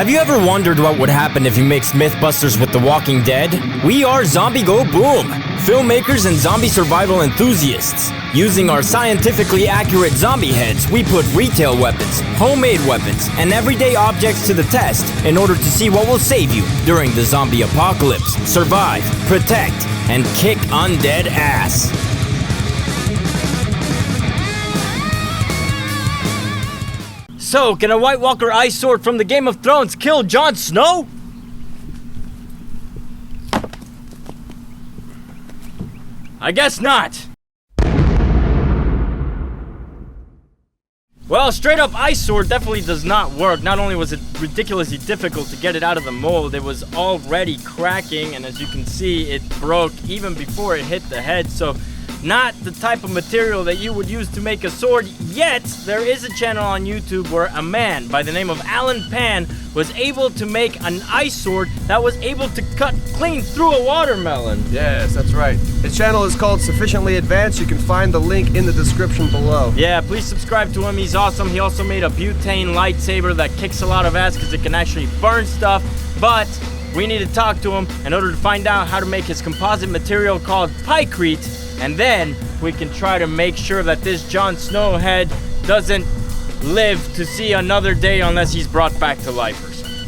Have you ever wondered what would happen if you mixed Mythbusters with The Walking Dead? We are Zombie Go Boom, filmmakers and zombie survival enthusiasts. Using our scientifically accurate zombie heads, we put retail weapons, homemade weapons, and everyday objects to the test in order to see what will save you during the zombie apocalypse, survive, protect, and kick undead ass. So, can a White Walker ice sword from the Game of Thrones kill Jon Snow? I guess not. Well, straight up ice sword definitely does not work. Not only was it ridiculously difficult to get it out of the mold, it was already cracking, and as you can see, it broke even before it hit the head. So not the type of material that you would use to make a sword, yet there is a channel on YouTube where a man by the name of Alan Pan was able to make an ice sword that was able to cut clean through a watermelon. Yes, that's right. His channel is called Sufficiently Advanced. You can find the link in the description below. Yeah, please subscribe to him. He's awesome. He also made a butane lightsaber that kicks a lot of ass because it can actually burn stuff, but we need to talk to him in order to find out how to make his composite material called pyrete. And then we can try to make sure that this Jon Snow head doesn't live to see another day unless he's brought back to life or something.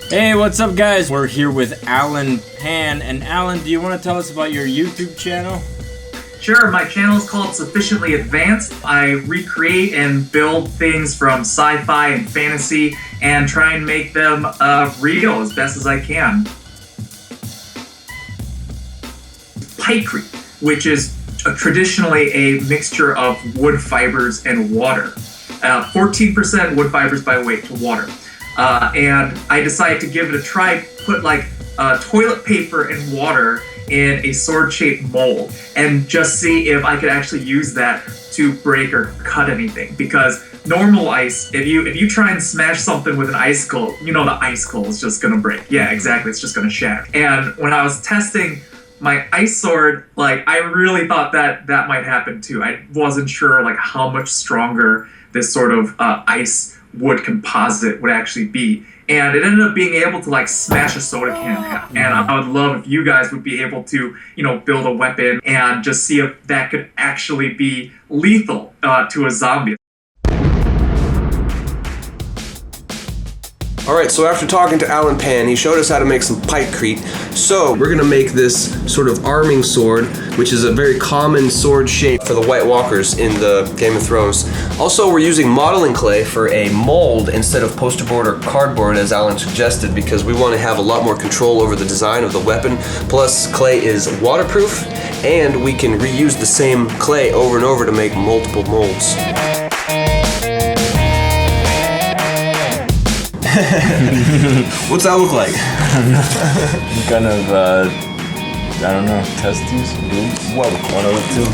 Hey, what's up guys? We're here with Alan Pan. And Alan, do you want to tell us about your YouTube channel? Sure, my channel is called Sufficiently Advanced. I recreate and build things from sci-fi and fantasy and try and make them real as best as I can. Pyrete, which is traditionally a mixture of wood fibers and water. 14% wood fibers by weight to water. And I decided to give it a try, put like toilet paper and water in a sword-shaped mold and just see if I could actually use that to break or cut anything. Because normal ice, if you try and smash something with an icicle, you know the icicle is just gonna break. Yeah, exactly, it's just gonna shatter. And when I was testing my ice sword, like I really thought that might happen too. I wasn't sure like how much stronger this sort of ice wood composite would actually be. And it ended up being able to like smash a soda can in half. And I would love if you guys would be able to, build a weapon and just see if that could actually be lethal to a zombie. Alright, so after talking to Alan Pan, he showed us how to make some pyrete. So we're gonna make this sort of arming sword, which is a very common sword shape for the White Walkers in the Game of Thrones. Also, we're using modeling clay for a mold instead of poster board or cardboard, as Alan suggested, because we want to have a lot more control over the design of the weapon. Plus, clay is waterproof, and we can reuse the same clay over and over to make multiple molds. What's that look like? Kind of, I don't know, testes? Boobs? Well, one of the two.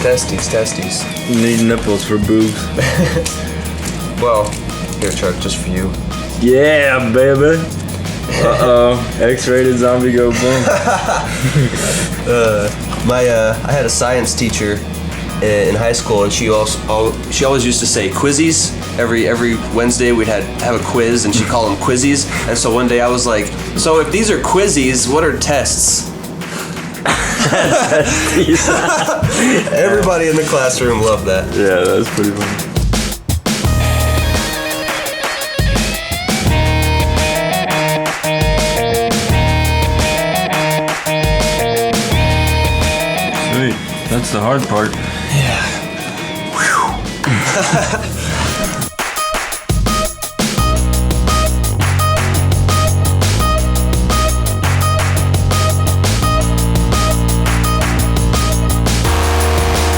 Testes. You need nipples for boobs. Well, here, Chuck, just for you. Yeah, baby. Uh-oh, X-rated zombie go boom. I had a science teacher in high school, and she always used to say quizzies. Every Wednesday we'd have a quiz, and she'd call them quizzies. And so one day I was like, so if these are quizzies, what are tests? Everybody in the classroom loved that. Yeah, that was pretty funny. Sweet, that's the hard part. Yeah.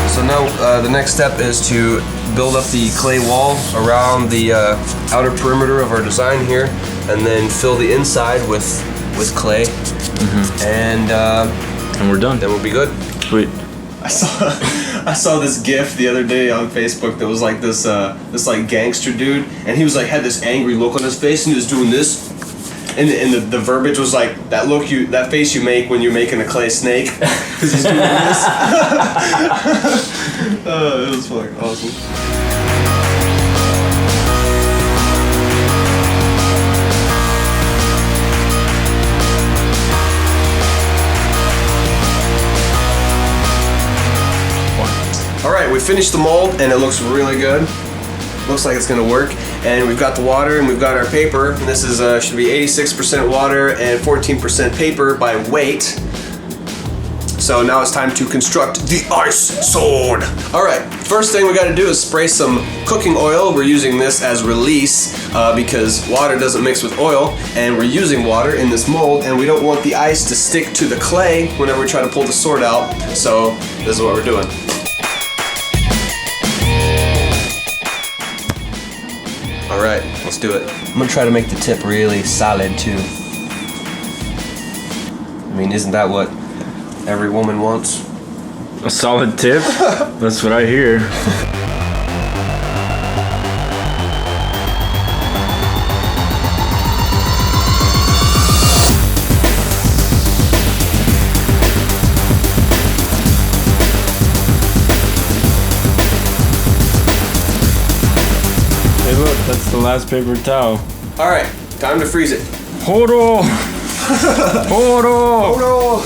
So now the next step is to build up the clay wall around the outer perimeter of our design here, and then fill the inside with clay, and we're done. Then we'll be good. Sweet. I saw this GIF the other day on Facebook that was like this like gangster dude, and he was like had this angry look on his face, and he was doing this, and the verbiage was like that face you make when you're making a clay snake, because he's doing this. It was fucking awesome. All right, we finished the mold and it looks really good. Looks like it's gonna work. And we've got the water and we've got our paper. And this is should be 86% water and 14% paper by weight. So now it's time to construct the ice sword. All right, first thing we gotta do is spray some cooking oil. We're using this as release because water doesn't mix with oil, and we're using water in this mold, and we don't want the ice to stick to the clay whenever we try to pull the sword out. So this is what we're doing. All right, let's do it. I'm gonna try to make the tip really solid too. I mean, isn't that what every woman wants? A solid tip? That's what I hear. Hey look, that's the last paper towel. All right, time to freeze it. Hold on! Hold on! Oh no!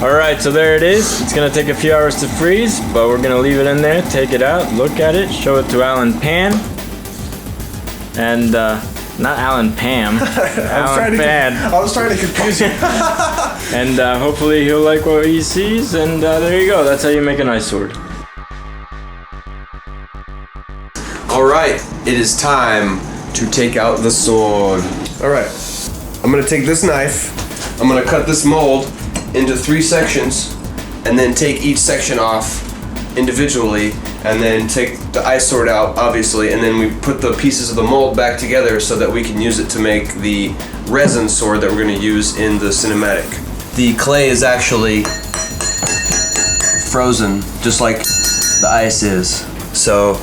Alright, so there it is. It's gonna take a few hours to freeze, but we're gonna leave it in there, take it out, look at it, show it to Alan Pan. And, not Alan Pam. Alan Pan. I was trying to confuse you. And hopefully he'll like what he sees, and there you go. That's how you make an ice sword. Alright, it is time to take out the sword. Alright, I'm gonna take this knife, I'm gonna cut this mold into 3 sections, and then take each section off individually, and then take the ice sword out, obviously, and then we put the pieces of the mold back together so that we can use it to make the resin sword that we're gonna use in the cinematic. The clay is actually frozen, just like the ice is. So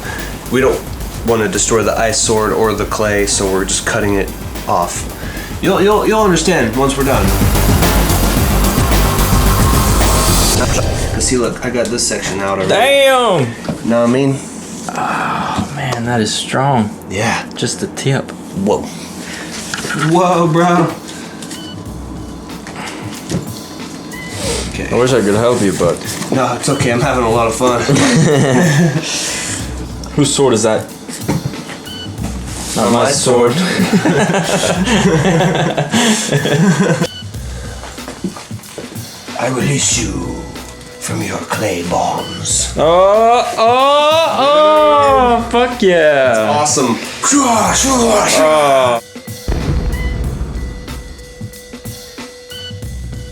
we don't want to destroy the ice sword or the clay, so we're just cutting it off. You'll understand once we're done. See, look, I got this section out already. Damn! Know what I mean? Oh man, that is strong. Yeah. Just the tip. Whoa. Whoa, bro. Okay. I wish I could help you, but... No, it's okay. I'm having a lot of fun. Whose sword is that? Not my sword. I release you from your clay bonds. Oh, fuck yeah. Awesome.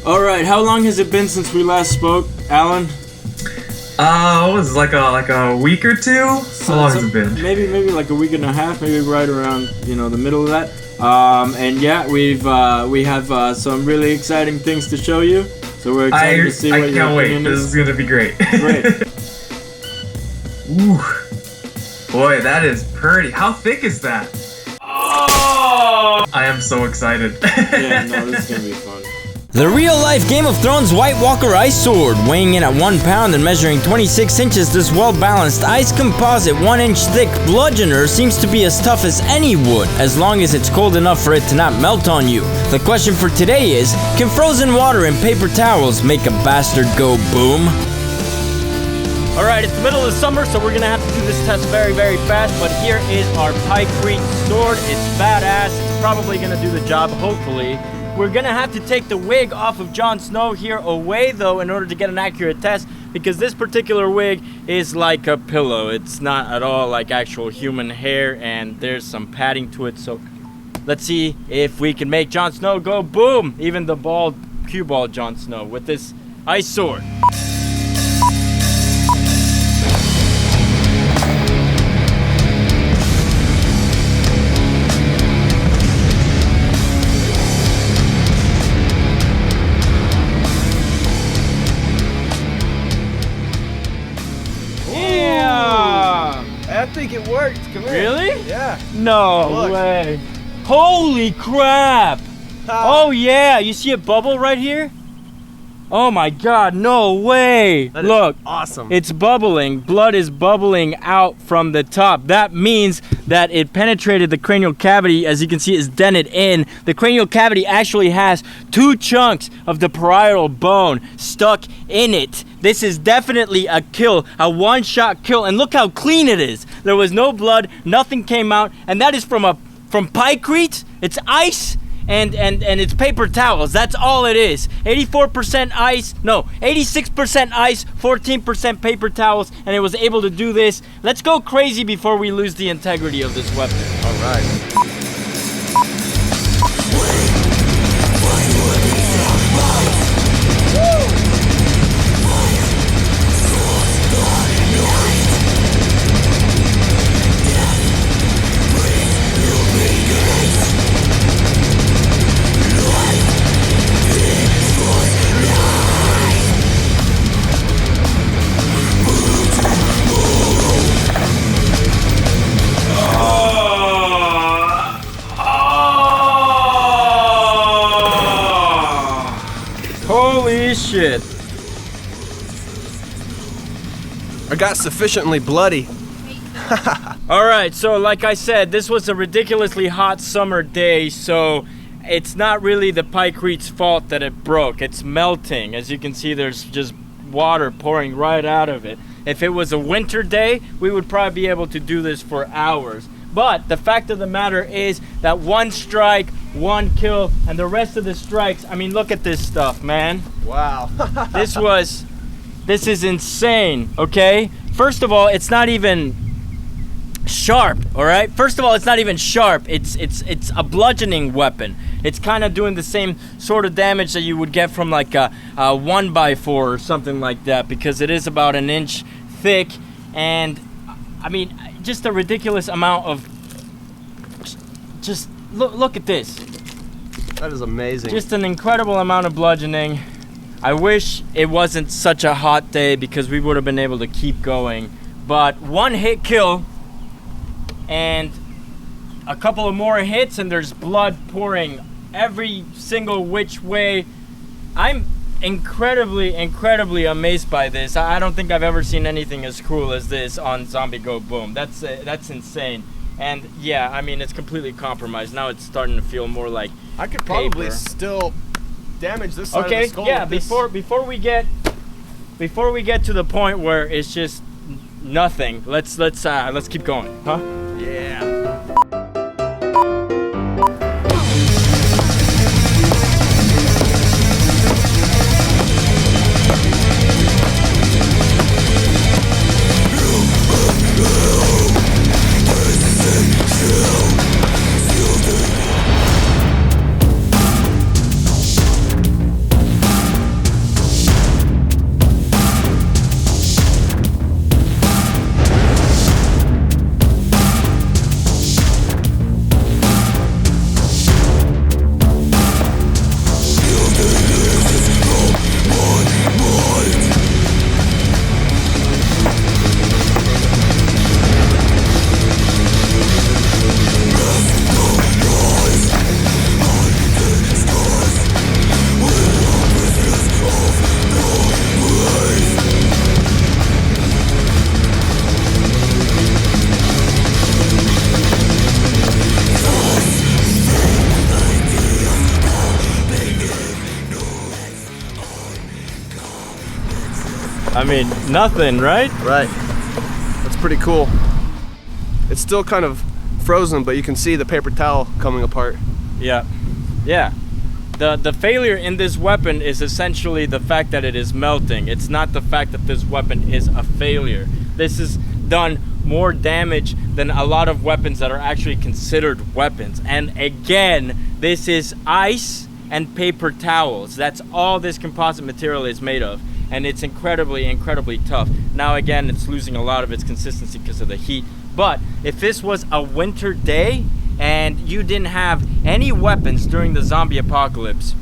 Alright, how long has it been since we last spoke, Alan? It was like a week or two. How long has it been? Maybe like a week and a half, maybe right around, the middle of that. And yeah, we have some really exciting things to show you. So we're excited to see what your can't wait. opinion This is. is gonna be great. Great. Ooh. Boy, that is pretty. How thick is that? Oh! I am so excited. Yeah, no, this is gonna be fun. The real-life Game of Thrones White Walker Ice Sword, weighing in at 1 pound and measuring 26 inches, this well-balanced ice composite 1-inch thick bludgeoner seems to be as tough as any wood, as long as it's cold enough for it to not melt on you. The question for today is, can frozen water and paper towels make a bastard go boom? Alright, it's the middle of the summer, so we're gonna have to do this test very, very fast, but here is our pyrete sword. It's badass. It's probably gonna do the job, hopefully. We're gonna have to take the wig off of Jon Snow here away, though, in order to get an accurate test, because this particular wig is like a pillow. It's not at all like actual human hair, and there's some padding to it, so let's see if we can make Jon Snow go boom, even the bald, cue ball Jon Snow, with this ice sword. I think it worked. Come here. Really? Yeah. No Look. way. Holy crap! Oh yeah, you see a bubble right here? Oh my God, no way. That is Look, awesome. it's bubbling. Blood is bubbling out from the top. That means that it penetrated the cranial cavity. As you can see, it's dented in. The cranial cavity actually has 2 chunks of the parietal bone stuck in it. This is definitely a kill, a one-shot kill. And look how clean it is. There was no blood, nothing came out, and that is from pyrete. It's ice. And it's paper towels. That's all it is. 86% ice, 14% paper towels, and it was able to do this. Let's go crazy before we lose the integrity of this weapon. All right. Holy shit. I got sufficiently bloody. All right, so like I said, this was a ridiculously hot summer day, so it's not really the pyrete's fault that it broke. It's melting. As you can see, there's just water pouring right out of it. If it was a winter day, we would probably be able to do this for hours. But the fact of the matter is that 1 strike, 1 kill, and the rest of the strikes, I mean, look at this stuff, man. Wow. This is insane, okay? First of all, it's not even sharp, all right? First of all, it's not even sharp. It's a bludgeoning weapon. It's kind of doing the same sort of damage that you would get from like a 1x4 or something like that, because it is about 1 inch thick, and I mean, just a ridiculous amount of, just look at this. That is amazing. Just an incredible amount of bludgeoning. I wish it wasn't such a hot day because we would have been able to keep going. But 1 hit kill and a couple of more hits and there's blood pouring every single which way. I'm incredibly amazed by this. I don't think I've ever seen anything as cool as this on Zombie Go Boom. That's insane. And yeah, I mean, it's completely compromised. Now it's starting to feel more like I could probably paper. Still damage this side of the Okay, skull. yeah, with this. before we get to the point where it's just nothing, let's keep going, huh? Yeah. I mean, nothing, right? Right. That's pretty cool. It's still kind of frozen, but you can see the paper towel coming apart. Yeah. Yeah. The failure in this weapon is essentially the fact that it is melting. It's not the fact that this weapon is a failure. This has done more damage than a lot of weapons that are actually considered weapons. And again, this is ice and paper towels. That's all this composite material is made of. And it's incredibly tough. Now again, it's losing a lot of its consistency because of the heat. But if this was a winter day and you didn't have any weapons during the zombie apocalypse,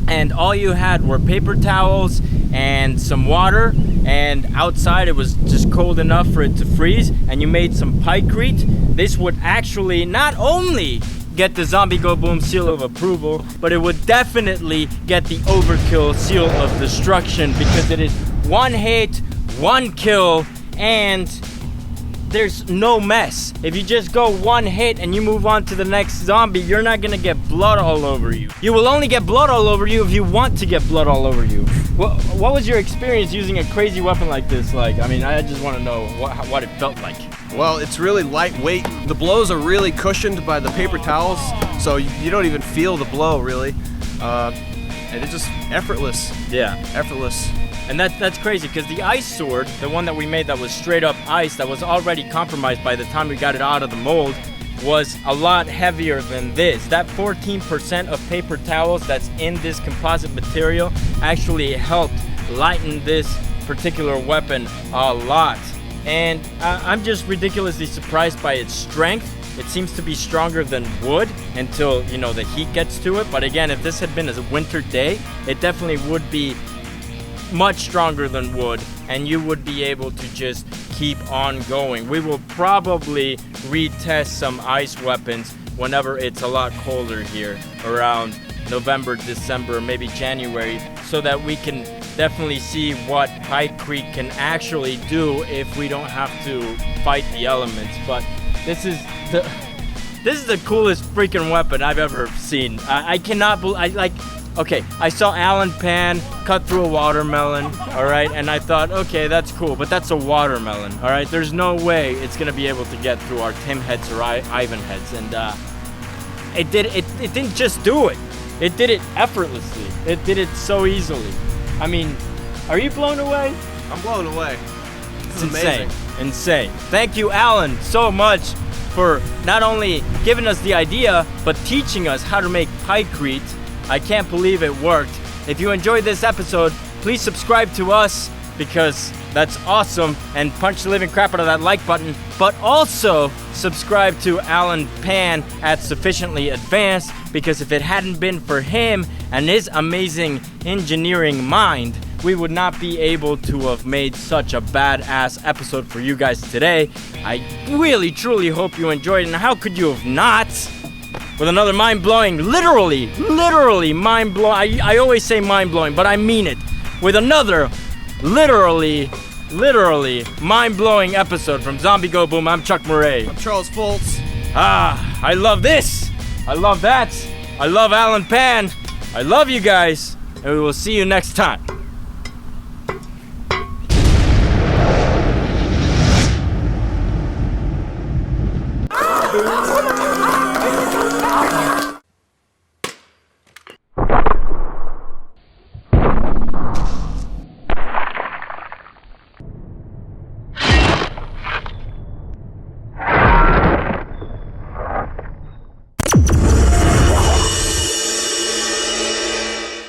and all you had were paper towels and some water, and outside it was just cold enough for it to freeze, and you made some pyrete, this would actually not only get the Zombie Go Boom seal of approval, but it would definitely get the overkill seal of destruction because it is one hit, one kill, and there's no mess. If you just go one hit and you move on to the next zombie, you're not gonna get blood all over you. You will only get blood all over you if you want to get blood all over you. What was your experience using a crazy weapon like this like? I mean, I just want to know what it felt like. Well, it's really lightweight. The blows are really cushioned by the paper towels, so you don't even feel the blow really. And it's just effortless. Yeah. Effortless. And that's crazy because the ice sword, the one that we made that was straight up ice, that was already compromised by the time we got it out of the mold, was a lot heavier than this. That 14% of paper towels that's in this composite material actually helped lighten this particular weapon a lot. And I'm just ridiculously surprised by its strength. It seems to be stronger than wood until, you know, the heat gets to it. But again, if this had been a winter day, it definitely would be much stronger than wood, and you would be able to just keep on going. We will probably retest some ice weapons whenever it's a lot colder here, around November, December, maybe January, so that we can definitely see what Pykrete can actually do if we don't have to fight the elements. But this is the coolest freaking weapon I've ever seen. I cannot believe, okay, I saw Alan Pan cut through a watermelon, all right, and I thought, okay, that's cool, but that's a watermelon, all right? There's no way it's gonna be able to get through our Tim heads or Ivan heads, and it didn't just do it. It did it effortlessly. It did it so easily. I mean, are you blown away? I'm blown away. It's insane. Insane. Thank you, Alan, so much for not only giving us the idea, but teaching us how to make Pykrete. I can't believe it worked. If you enjoyed this episode, please subscribe to us because that's awesome, and punch the living crap out of that like button, but also subscribe to Alan Pan at Sufficiently Advanced, because if it hadn't been for him and his amazing engineering mind, we would not be able to have made such a badass episode for you guys today. I really truly hope you enjoyed it, and how could you have not? With another mind-blowing, literally mind-blowing, I always say mind-blowing, but I mean it, with another literally mind-blowing episode from Zombie Go Boom. I'm Chuck Murray. I'm Charles Foltz. I love this. I love that. I love Alan Pan. I love you guys, and we will see you next time. Boom.